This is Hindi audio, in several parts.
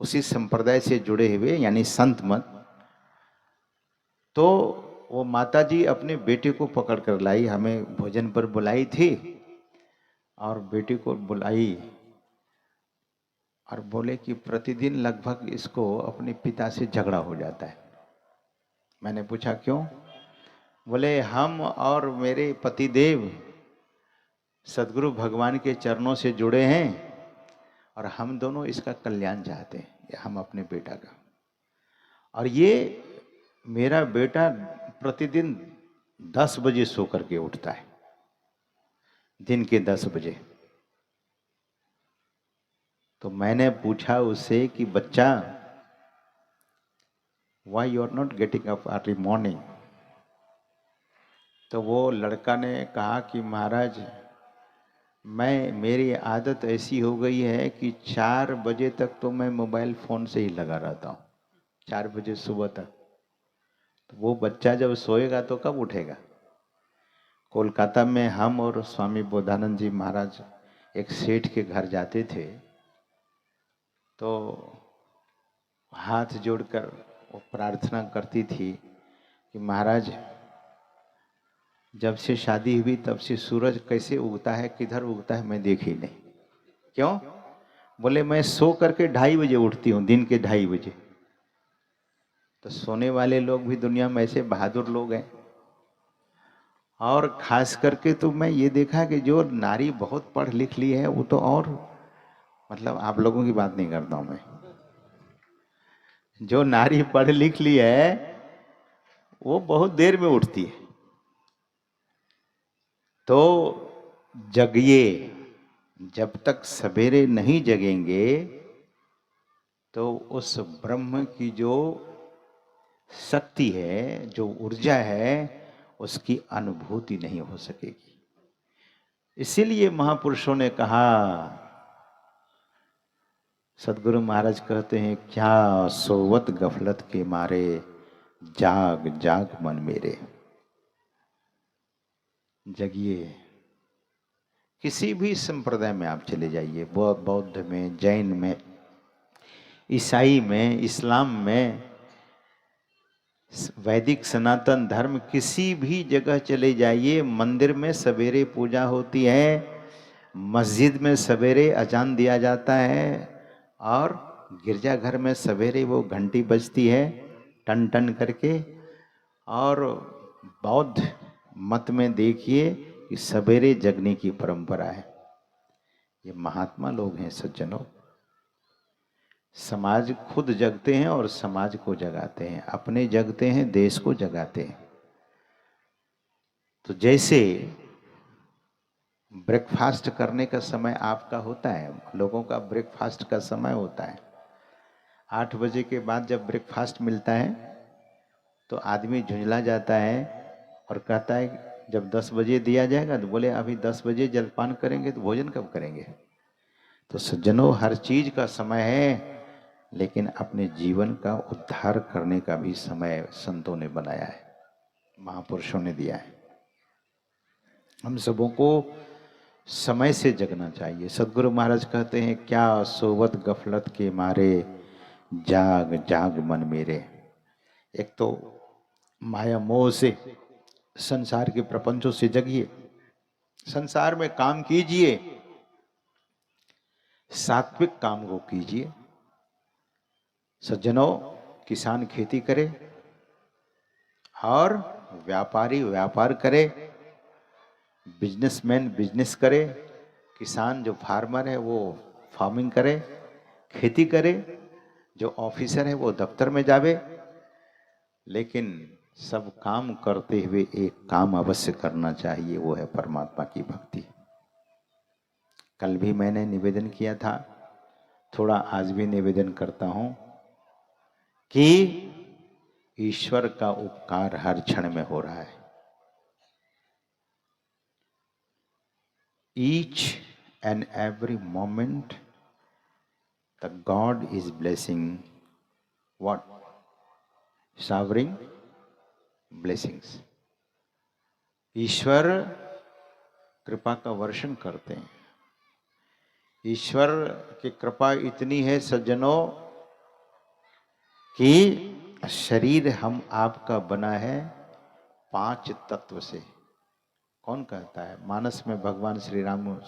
उसी संप्रदाय से जुड़े हुए यानी संत मत। तो वो माता जी अपने बेटे को पकड़ कर लाई, हमें भोजन पर बुलाई थी और बेटे को बुलाई और बोले कि प्रतिदिन लगभग इसको अपने पिता से झगड़ा हो जाता है। मैंने पूछा क्यों? बोले हम और मेरे पतिदेव सदगुरु भगवान के चरणों से जुड़े हैं और हम दोनों इसका कल्याण चाहते हैं, हम अपने बेटा का। और ये मेरा बेटा प्रतिदिन 10 बजे सो करके उठता है, दिन के 10 बजे। तो मैंने पूछा उससे कि बच्चा, why you are not getting up early morning? तो वो लड़का ने कहा कि महाराज मेरी आदत ऐसी हो गई है कि 4 बजे तक तो मैं मोबाइल फ़ोन से ही लगा रहता हूँ, 4 बजे सुबह तक। तो वो बच्चा जब सोएगा तो कब उठेगा? कोलकाता में हम और स्वामी बोधानंद जी महाराज एक सेठ के घर जाते थे, तो हाथ जोड़कर वो प्रार्थना करती थी कि महाराज जब से शादी हुई तब से सूरज कैसे उगता है, किधर उगता है मैं देखी नहीं। क्यों? बोले मैं सो करके 2:30 बजे उठती हूँ, दिन के 2:30 बजे। तो सोने वाले लोग भी दुनिया में ऐसे बहादुर लोग हैं। और खास करके तो मैं ये देखा कि जो नारी बहुत पढ़ लिख ली है वो तो और, मतलब आप लोगों की बात नहीं करता हूं मैं, जो नारी पढ़ लिख ली है वो बहुत देर में उठती है। तो जगिए, जब तक सवेरे नहीं जगेंगे तो उस ब्रह्म की जो शक्ति है, जो ऊर्जा है, उसकी अनुभूति नहीं हो सकेगी। इसीलिए महापुरुषों ने कहा, सदगुरु महाराज कहते हैं, क्या सोवत गफलत के मारे, जाग जाग मन मेरे। जगिए। किसी भी संप्रदाय में आप चले जाइए, बौद्ध में, जैन में, ईसाई में, इस्लाम में, वैदिक सनातन धर्म, किसी भी जगह चले जाइए, मंदिर में सवेरे पूजा होती है, मस्जिद में सवेरे अजान दिया जाता है और गिरजाघर में सवेरे वो घंटी बजती है टन टन करके। और बौद्ध मत में देखिए कि सवेरे जगने की परंपरा है। ये महात्मा लोग हैं सज्जनों। समाज खुद जगते हैं और समाज को जगाते हैं, अपने जगते हैं, देश को जगाते हैं। तो जैसे ब्रेकफास्ट करने का समय आपका होता है, लोगों का ब्रेकफास्ट का समय होता है 8 बजे के बाद। जब ब्रेकफास्ट मिलता है तो आदमी झुंझला जाता है और कहता है जब 10 बजे दिया जाएगा तो बोले अभी 10 बजे जलपान करेंगे तो भोजन कब करेंगे? तो सज्जनों, हर चीज का समय है, लेकिन अपने जीवन का उद्धार करने का भी समय संतों ने बनाया है, महापुरुषों ने दिया है। हम सबों को समय से जगना चाहिए। सदगुरु महाराज कहते हैं, क्या सोवत गफलत के मारे, जाग जाग मन मेरे। एक तो माया मोह से, संसार के प्रपंचों से जगिए, संसार में काम कीजिए, सात्विक काम को कीजिए। सज्जनों, किसान खेती करे और व्यापारी व्यापार करे, बिजनेसमैन बिजनेस करे, किसान जो फार्मर है वो फार्मिंग करे, खेती करे, जो ऑफिसर है वो दफ्तर में जावे। लेकिन सब काम करते हुए एक काम अवश्य करना चाहिए, वो है परमात्मा की भक्ति। कल भी मैंने निवेदन किया था, थोड़ा आज भी निवेदन करता हूं कि ईश्वर का उपकार हर क्षण में हो रहा है। Each and every moment the God is blessing what? Showering blessings. ईश्वर कृपा का वर्षण करते हैं। ईश्वर की कृपा इतनी है सज्जनों कि शरीर हम आपका बना है 5 तत्व से। कौन कहता है? मानस में भगवान श्री राम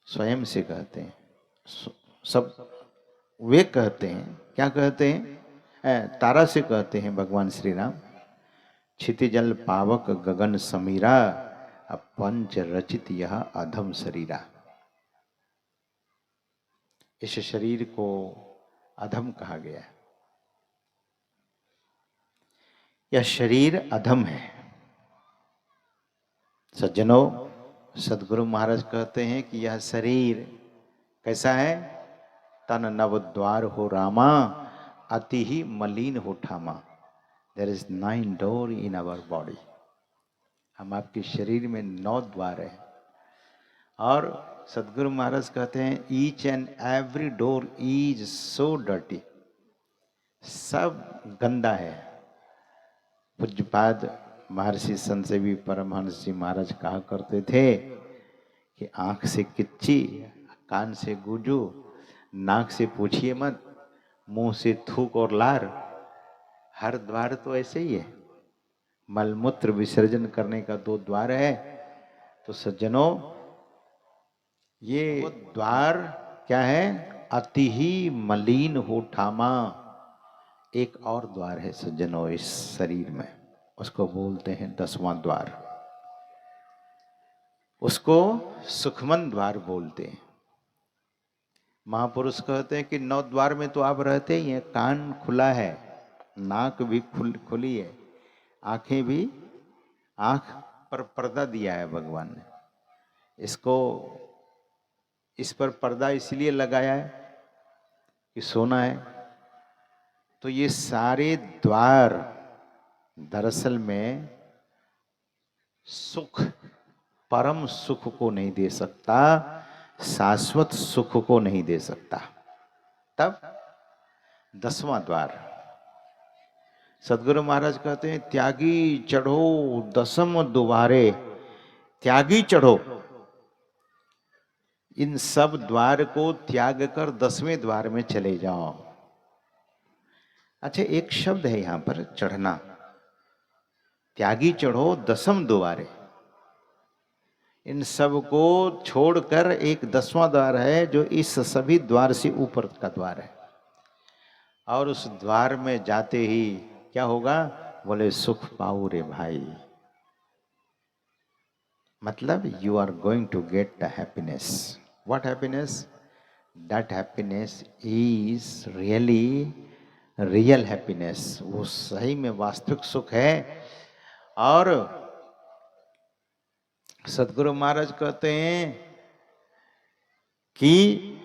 स्वयं से कहते हैं। सब वे कहते हैं, क्या कहते हैं? तारा से कहते हैं भगवान श्री राम, क्षितिजल पावक गगन समीरा, पंच रचित यह अधम शरीरा। इस शरीर को अधम कहा गया है। यह शरीर अधम है। सज्जनों, सदगुरु महाराज कहते हैं कि यह शरीर कैसा है? तन नव द्वार हो रामा, अति ही मलिन हो ठामा। There is 9 door in our body. हम आपके शरीर में 9 द्वार है। और सदगुरु महाराज कहते हैं each and every door is so dirty. सब गंदा है। पूज्यपाद महर्षि संतसेवी परमहंस जी महाराज कहा करते थे कि आंख से किच्ची, कान से गुजू, नाक से पूछिए मत, मुंह से थूक और लार। हर द्वार तो ऐसे ही है। मलमूत्र विसर्जन करने का 2 द्वार है। तो सज्जनों, ये द्वार क्या है? अति ही मलिन हो ठामा। एक और द्वार है सज्जनों इस शरीर में, उसको बोलते हैं 10वां द्वार। उसको सुखमन द्वार बोलते हैं। महापुरुष कहते हैं कि 9 द्वार में तो आप रहते ही हैं। कान खुला है, नाक भी खुली है, आंखें भी, आंख पर पर्दा दिया है भगवान ने। इसको, इस पर पर्दा इसलिए लगाया है कि सोना है। तो ये सारे द्वार दरअसल में सुख, परम सुख को नहीं दे सकता, शाश्वत सुख को नहीं दे सकता। तब 10वां द्वार सदगुरु महाराज कहते हैं त्यागी चढ़ो 10म द्वारे। त्यागी चढ़ो, इन सब द्वार को त्याग कर 10वें द्वार में चले जाओ। अच्छा, एक शब्द है यहां पर, चढ़ना। त्यागी चढ़ो 10म द्वारे। इन सब को छोड़कर एक 10वां द्वार है जो इस सभी द्वार से ऊपर का द्वार है। और उस द्वार में जाते ही क्या होगा? बोले सुख पाओ रे भाई। मतलब you are going to get the happiness. What happiness? That happiness is really real happiness. वो सही में वास्तविक सुख है। और सदगुरु महाराज कहते हैं कि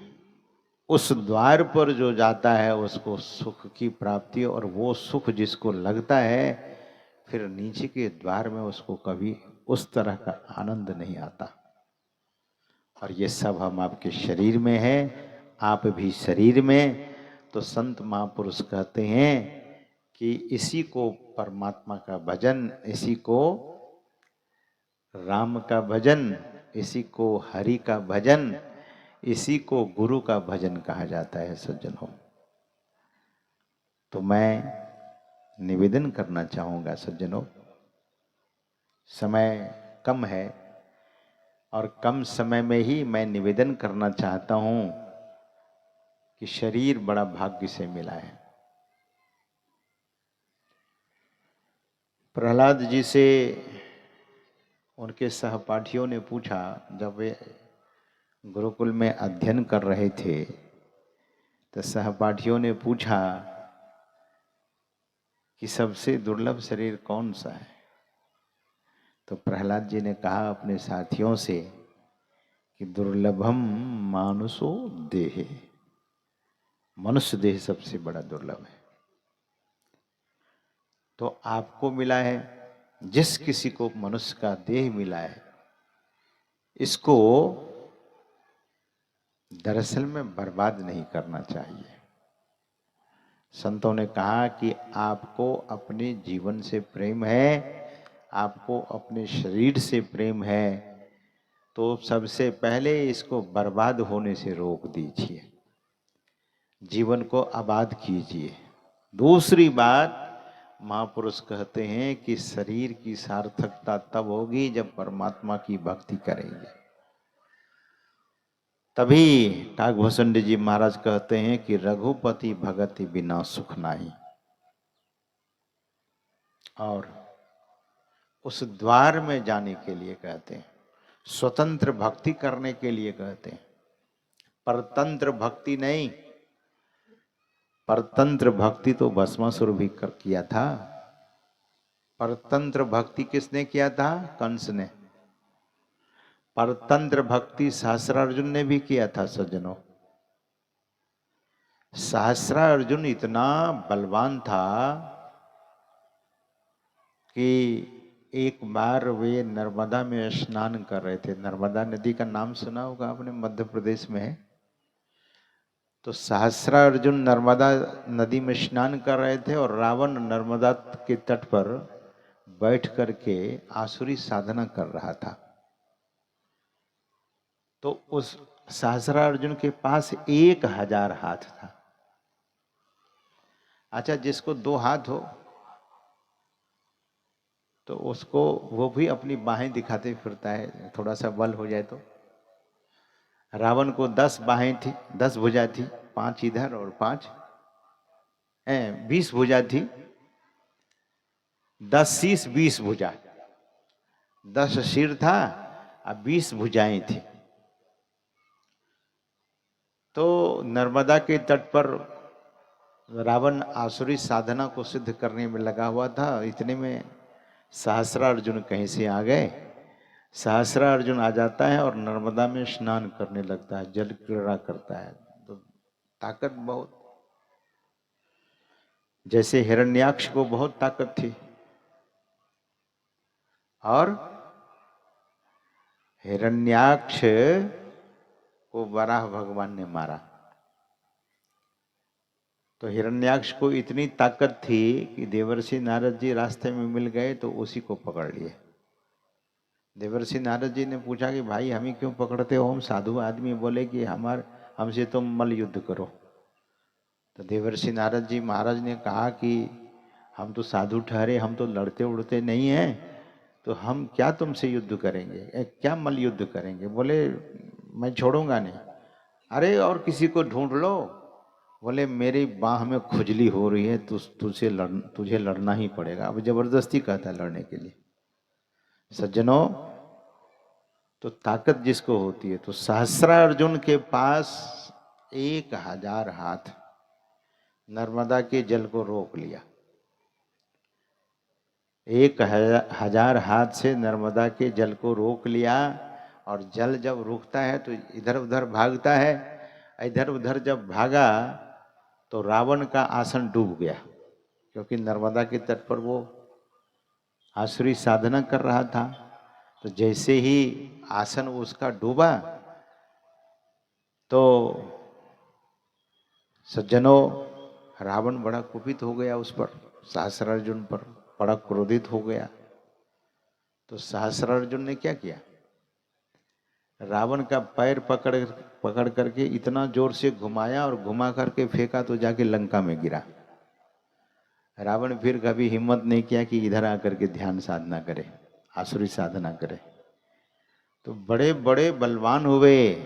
उस द्वार पर जो जाता है उसको सुख की प्राप्ति, और वो सुख जिसको लगता है फिर नीचे के द्वार में उसको कभी उस तरह का आनंद नहीं आता। और ये सब हम आपके शरीर में है, आप भी शरीर में। तो संत महापुरुष कहते हैं कि इसी को परमात्मा का भजन, इसी को राम का भजन, इसी को हरि का भजन, इसी को गुरु का भजन कहा जाता है सज्जनों। तो मैं निवेदन करना चाहूँगा सज्जनों, समय कम है और कम समय में ही मैं निवेदन करना चाहता हूँ कि शरीर बड़ा भाग्य से मिला है। प्रहलाद जी से उनके सहपाठियों ने पूछा, जब वे गुरुकुल में अध्ययन कर रहे थे तो सहपाठियों ने पूछा कि सबसे दुर्लभ शरीर कौन सा है? तो प्रहलाद जी ने कहा अपने साथियों से कि दुर्लभम मानुषो देह। मनुष्य देह सबसे बड़ा दुर्लभ है। तो आपको मिला है, जिस किसी को मनुष्य का देह मिला है, इसको दरअसल में बर्बाद नहीं करना चाहिए। संतों ने कहा कि आपको अपने जीवन से प्रेम है, आपको अपने शरीर से प्रेम है, तो सबसे पहले इसको बर्बाद होने से रोक दीजिए, जीवन को आबाद कीजिए। दूसरी बात, महापुरुष कहते हैं कि शरीर की सार्थकता तब होगी जब परमात्मा की भक्ति करेंगे। तभी काकभूषण जी महाराज कहते हैं कि रघुपति भगति बिना सुख नाही। और उस द्वार में जाने के लिए कहते हैं, स्वतंत्र भक्ति करने के लिए कहते हैं, परतंत्र भक्ति नहीं। परतंत्र भक्ति तो भस्मासुर भी किया था। परतंत्र भक्ति किसने किया था? कंस ने। परतंत्र भक्ति सहस्रार्जुन ने भी किया था सज्जनों। सहस्रार्जुन इतना बलवान था कि एक बार वे नर्मदा में स्नान कर रहे थे। नर्मदा नदी का नाम सुना होगा आपने, मध्य प्रदेश में है। तो सहस्रार्जुन नर्मदा नदी में स्नान कर रहे थे और रावण नर्मदा के तट पर बैठ करके आसुरी साधना कर रहा था। तो उस सहस्रार्जुन के पास 1000 हाथ था। अच्छा, जिसको 2 हाथ हो तो उसको वो भी अपनी बाहें दिखाते फिरता है, थोड़ा सा बल हो जाए तो। रावण को 10 बाहें थी, 10 भुजा थी, 5 इधर और 5 20 भुजा थी। 10 शीश 20 भुजा, 10 सिर था और 20 भुजाएं थी। तो नर्मदा के तट पर रावण आसुरी साधना को सिद्ध करने में लगा हुआ था। इतने में सहस्रार्जुन कहीं से आ गए। सहस्रार्जुन आ जाता है और नर्मदा में स्नान करने लगता है, जल क्रीड़ा करता है। तो ताकत बहुत, जैसे हिरण्याक्ष को बहुत ताकत थी और हिरण्याक्ष को वराह भगवान ने मारा। तो हिरण्याक्ष को इतनी ताकत थी कि देवर्षि नारद जी रास्ते में मिल गए तो उसी को पकड़ लिए। देवर्षि नारद जी ने पूछा कि भाई हमें क्यों पकड़ते हो, हम साधु आदमी। बोले कि हमसे तुम मल युद्ध करो। तो देवर्षि नारद जी महाराज ने कहा कि हम तो साधु ठहरे, हम तो लड़ते उड़ते नहीं हैं, तो हम क्या तुमसे युद्ध करेंगे, क्या मल युद्ध करेंगे। बोले मैं छोड़ूंगा नहीं। अरे और किसी को ढूंढ लो। बोले मेरी बाह में खुजली हो रही है, तुझे लड़ना ही पड़ेगा। अब जबरदस्ती कहता है लड़ने के लिए। सज्जनों, तो ताकत जिसको होती है, तो सहस्रार्जुन के पास 1000 हाथ, नर्मदा के जल को रोक लिया। 1000 हाथ से नर्मदा के जल को रोक लिया। और जल जब रुकता है तो इधर उधर भागता है। इधर उधर जब भागा तो रावण का आसन डूब गया, क्योंकि नर्मदा के तट पर वो आसुरी साधना कर रहा था। तो जैसे ही आसन उसका डूबा तो सज्जनों, रावण बड़ा कुपित हो गया उस पर, सहस्रार्जुन पर बड़ा क्रोधित हो गया। तो सहस्रार्जुन ने क्या किया, रावण का पैर पकड़ करके इतना जोर से घुमाया और घुमा करके फेंका तो जाके लंका में गिरा। रावण फिर कभी हिम्मत नहीं किया कि इधर आकर के ध्यान साधना करे, आसुरी साधना करे। तो बड़े बड़े बलवान हुए,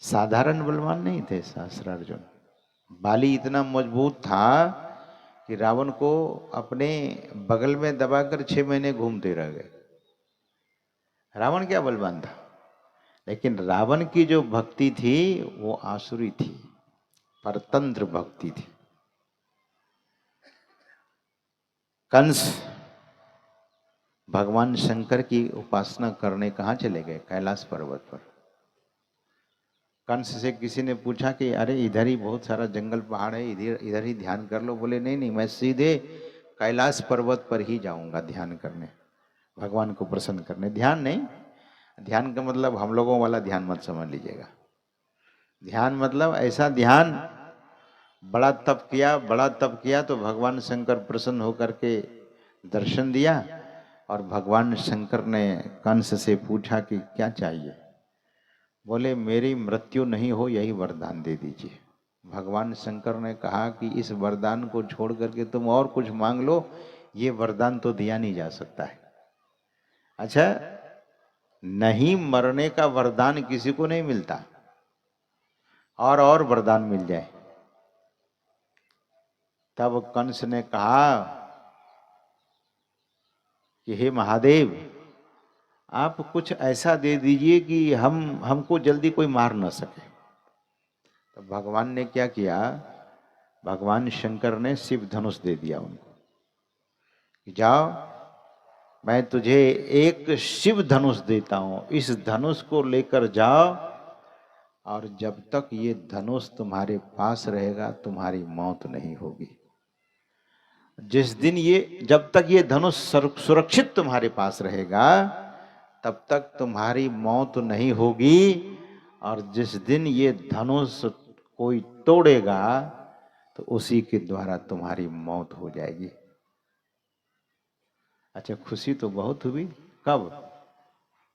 साधारण बलवान नहीं थे सहस्रार्जुन। बाली इतना मजबूत था कि रावण को अपने बगल में दबाकर 6 महीने घूमते रह गए। रावण क्या बलवान था, लेकिन रावण की जो भक्ति थी वो आसुरी थी, परतंत्र भक्ति थी। कंस भगवान शंकर की उपासना करने कहाँ चले गए, कैलाश पर्वत पर। कंस से किसी ने पूछा कि अरे इधर ही बहुत सारा जंगल पहाड़ है, इधर ही ध्यान कर लो। बोले नहीं नहीं, मैं सीधे कैलाश पर्वत पर ही जाऊंगा ध्यान करने, भगवान को प्रसन्न करने। ध्यान नहीं, ध्यान का मतलब हम लोगों वाला ध्यान मत समझ लीजिएगा। ध्यान मतलब ऐसा ध्यान, बड़ा तप किया तो भगवान शंकर प्रसन्न होकर के दर्शन दिया। और भगवान शंकर ने कंस से पूछा कि क्या चाहिए। बोले मेरी मृत्यु नहीं हो, यही वरदान दे दीजिए। भगवान शंकर ने कहा कि इस वरदान को छोड़ करके तुम और कुछ मांग लो, ये वरदान तो दिया नहीं जा सकता है। अच्छा, नहीं मरने का वरदान किसी को नहीं मिलता, और वरदान मिल जाए। तब कंस ने कहा कि हे महादेव, आप कुछ ऐसा दे दीजिए कि हमको जल्दी कोई मार न सके। तो भगवान ने क्या किया, भगवान शंकर ने शिव धनुष दे दिया उनको कि जाओ, मैं तुझे एक शिव धनुष देता हूं, इस धनुष को लेकर जाओ, और जब तक ये धनुष तुम्हारे पास रहेगा तुम्हारी मौत नहीं होगी। जिस दिन जब तक ये धनुष सुरक्षित तुम्हारे पास रहेगा तब तक तुम्हारी मौत नहीं होगी, और जिस दिन ये धनुष कोई तोड़ेगा तो उसी के द्वारा तुम्हारी मौत हो जाएगी। अच्छा, खुशी तो बहुत हुई। कब?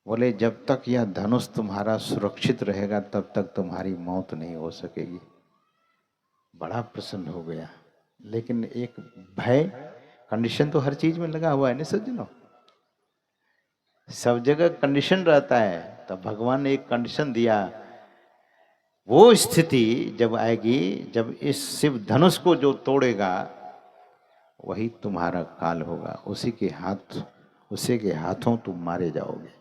बोले जब तक यह धनुष तुम्हारा सुरक्षित रहेगा तब तक तुम्हारी मौत नहीं हो सकेगी। बड़ा प्रसन्न हो गया। लेकिन एक भय, कंडीशन तो हर चीज में लगा हुआ है ना सज्जनों, सब जगह कंडीशन रहता है। तो भगवान ने एक कंडीशन दिया, वो स्थिति जब आएगी जब इस शिव धनुष को जो तोड़ेगा वही तुम्हारा काल होगा, उसी के हाथों तुम मारे जाओगे।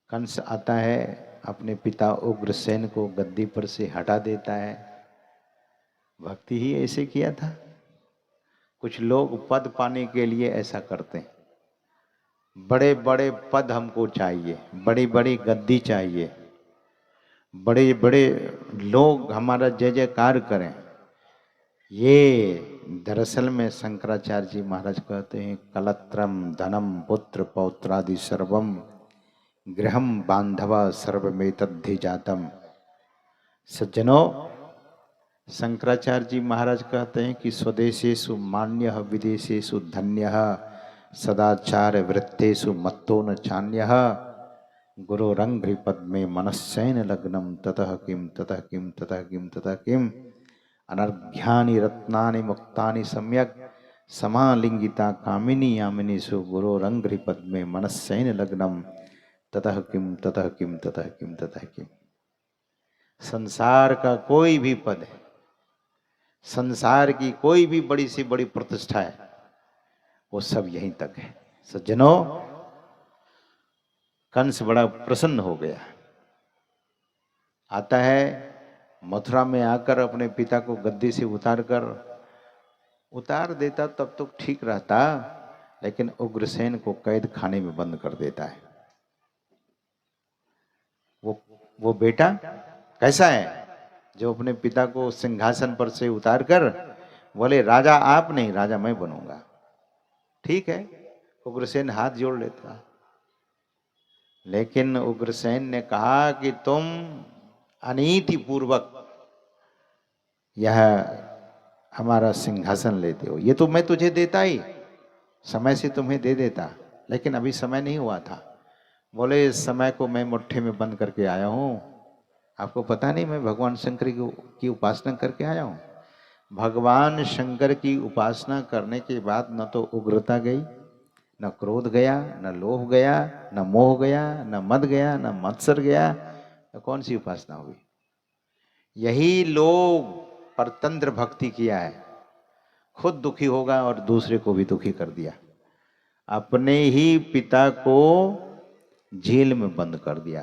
कंस आता है, अपने पिता उग्रसेन को गद्दी पर से हटा देता है। भक्ति ही ऐसे किया था। कुछ लोग पद पाने के लिए ऐसा करते हैं, बड़े बड़े पद हमको चाहिए, बड़ी बड़ी गद्दी चाहिए, बड़े बड़े लोग हमारा जय जयकार करें। ये दरअसल में शंकराचार्य जी महाराज कहते हैं, कलत्रम धनम पुत्र पौत्रादि सर्वम गृहम बांधवा सर्वमेतद्धि जातम। सज्जनों, शंकराचार्य जी महाराज कहते हैं कि स्वदेशेषु मान्यः विदेशेषु धन्यः सदाचार वृत्तेषु मत्तो न चान्यः गुरोरंघ्रि पद्मे मनस्सैन लग्नम ततः किम ततः किम ततः किम ततः किम अनर्घ्यानि रत्नानि मुक्तानि सम्यक समालिंगिता कामिनी यामिनीषु गुरोरंघ्रि पद्मे मनस्सैन लग्नम ततः किम ततः किम ततः किम ततः किम। संसार का कोई भी पद है, संसार की कोई भी बड़ी सी बड़ी प्रतिष्ठा है, वो सब यहीं तक है। सज्जनों, कंस बड़ा प्रसन्न हो गया। आता है, मथुरा में आकर अपने पिता को गद्दी से उतार देता तब तो ठीक रहता, लेकिन उग्रसेन को कैद खाने में बंद कर देता है। वो बेटा कैसा है जो अपने पिता को सिंहासन पर से उतार कर बोले राजा आप नहीं, राजा मैं बनूंगा। ठीक है, उग्रसेन हाथ जोड़ लेता, लेकिन उग्रसेन ने कहा कि तुम अनीति पूर्वक यह हमारा सिंहासन लेते हो, ये तो मैं तुझे देता ही, समय से तुम्हें दे देता, लेकिन अभी समय नहीं हुआ था। बोले इस समय को मैं मुट्ठी में बंद करके आया हूँ, आपको पता नहीं मैं भगवान शंकर की उपासना करके आया हूँ। भगवान शंकर की उपासना करने के बाद न तो उग्रता गई, न क्रोध गया, न लोभ गया, न मोह गया, न मद गया, न मत्सर गया, तो कौन सी उपासना हुई। यही लोग परतंत्र भक्ति किया है, खुद दुखी होगा और दूसरे को भी दुखी कर दिया, अपने ही पिता को जेल में बंद कर दिया,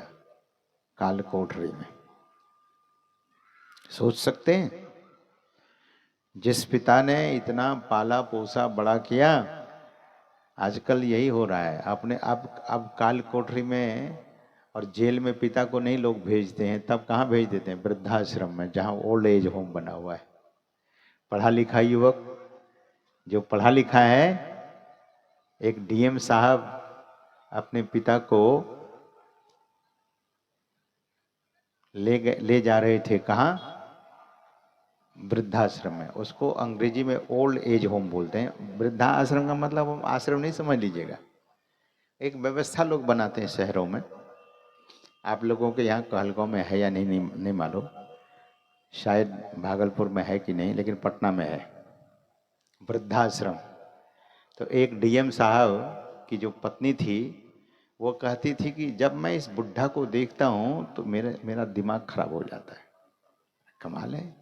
काल कोठरी में। सोच सकते हैं, जिस पिता ने इतना पाला पोसा बड़ा किया, आजकल यही हो रहा है। अपने अब काल कोठरी में और जेल में पिता को नहीं लोग भेजते हैं, तब कहाँ भेज देते हैं, वृद्धाश्रम में, जहाँ ओल्ड एज होम बना हुआ है। पढ़ा लिखा युवक जो पढ़ा लिखा है, एक डीएम साहब अपने पिता को ले जा रहे थे, कहाँ, वृद्धाश्रम में। उसको अंग्रेजी में ओल्ड एज होम बोलते हैं। वृद्धा आश्रम का मतलब हम आश्रम नहीं समझ लीजिएगा, एक व्यवस्था लोग बनाते हैं शहरों में। आप लोगों के यहाँ कहलगांव में है या नहीं मालूम। शायद भागलपुर में है कि नहीं, लेकिन पटना में है वृद्धाश्रम। तो एक डीएम साहब की जो पत्नी थी वो कहती थी कि जब मैं इस बुढ़ा को देखता हूँ तो मेरा दिमाग खराब हो जाता है। कमाल है,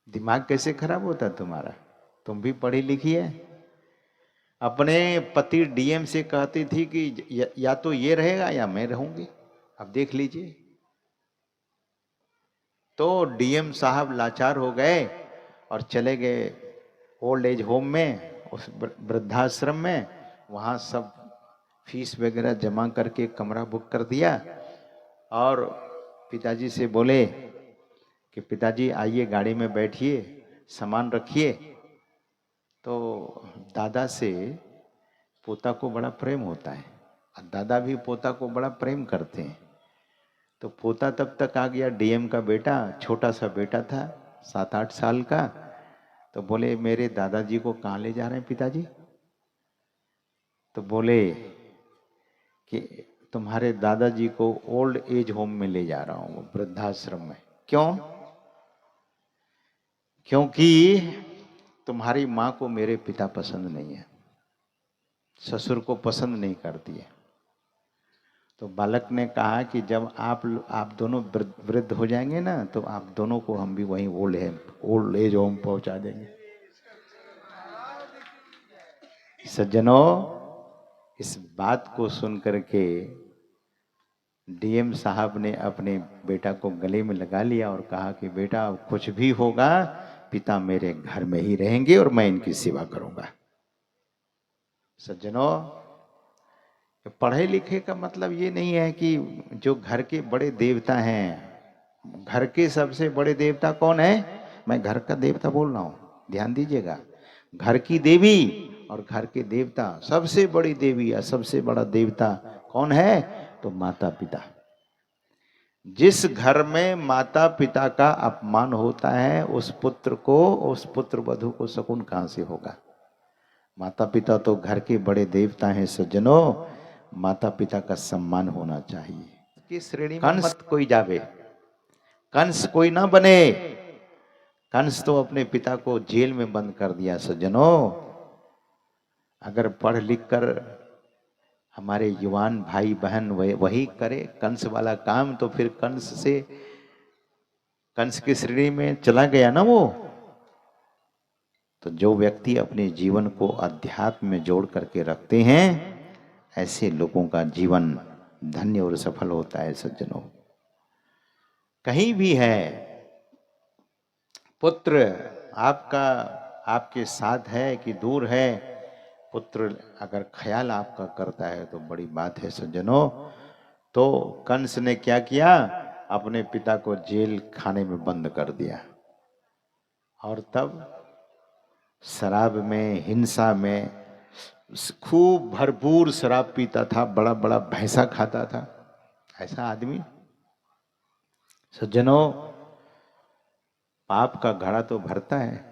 दिमाग कैसे खराब होता है तुम्हारा? तुम भी पढ़ी लिखी है। अपने पति डीएम से कहती थी कि या तो ये रहेगा या मैं रहूंगी। अब देख लीजिए। तो डीएम साहब लाचार हो गए और चले गए ओल्ड एज होम में, उस वृद्धाश्रम में। वहाँ सब फीस वगैरह जमा करके कमरा बुक कर दिया और पिताजी से बोले कि पिताजी आइए गाड़ी में बैठिए, सामान रखिए। तो दादा से पोता को बड़ा प्रेम होता है और दादा भी पोता को बड़ा प्रेम करते हैं। तो पोता तब तक आ गया, डीएम का बेटा, छोटा सा बेटा था 7-8 साल का। तो बोले मेरे दादाजी को कहाँ ले जा रहे हैं पिताजी? तो बोले कि तुम्हारे दादाजी को ओल्ड एज होम में ले जा रहा हूँ, वृद्धाश्रम में। क्यों? क्योंकि तुम्हारी माँ को मेरे पिता पसंद नहीं है, ससुर को पसंद नहीं करती है। तो बालक ने कहा कि जब आप दोनों वृद्ध हो जाएंगे ना, तो आप दोनों को हम भी वहीं ओल्ड एज होम पहुंचा देंगे। सज्जनों, इस बात को सुन करके डीएम साहब ने अपने बेटा को गले में लगा लिया और कहा कि बेटा कुछ भी होगा, पिता मेरे घर में ही रहेंगे और मैं इनकी सेवा करूंगा। सज्जनों, पढ़े लिखे का मतलब ये नहीं है कि जो घर के बड़े देवता हैं, घर के सबसे बड़े देवता कौन है? मैं घर का देवता बोल रहा हूं, ध्यान दीजिएगा। घर की देवी और घर के देवता, सबसे बड़ी देवी या सबसे बड़ा देवता कौन है? तो माता पिता। जिस घर में माता पिता का अपमान होता है, उस पुत्र वधू को सुकून कहां से होगा? माता पिता तो घर के बड़े देवता हैं सज्जनों। माता पिता का सम्मान होना चाहिए। किस श्रेणी में मत कोई जावे, कंस कोई ना बने। कंस तो अपने पिता को जेल में बंद कर दिया सज्जनों। अगर पढ़ लिख कर हमारे युवान भाई बहन वही करे कंस वाला काम, तो फिर कंस की श्रेणी में चला गया ना वो। तो जो व्यक्ति अपने जीवन को अध्यात्म में जोड़ करके रखते हैं, ऐसे लोगों का जीवन धन्य और सफल होता है सज्जनों। कहीं भी है पुत्र आपका, आपके साथ है कि दूर है, पुत्र अगर ख्याल आपका करता है तो बड़ी बात है सज्जनों। तो कंस ने क्या किया? अपने पिता को जेल खाने में बंद कर दिया और तब शराब में, हिंसा में, खूब भरपूर शराब पीता था, बड़ा बड़ा भैंसा खाता था। ऐसा आदमी सज्जनों, पाप का घड़ा तो भरता है,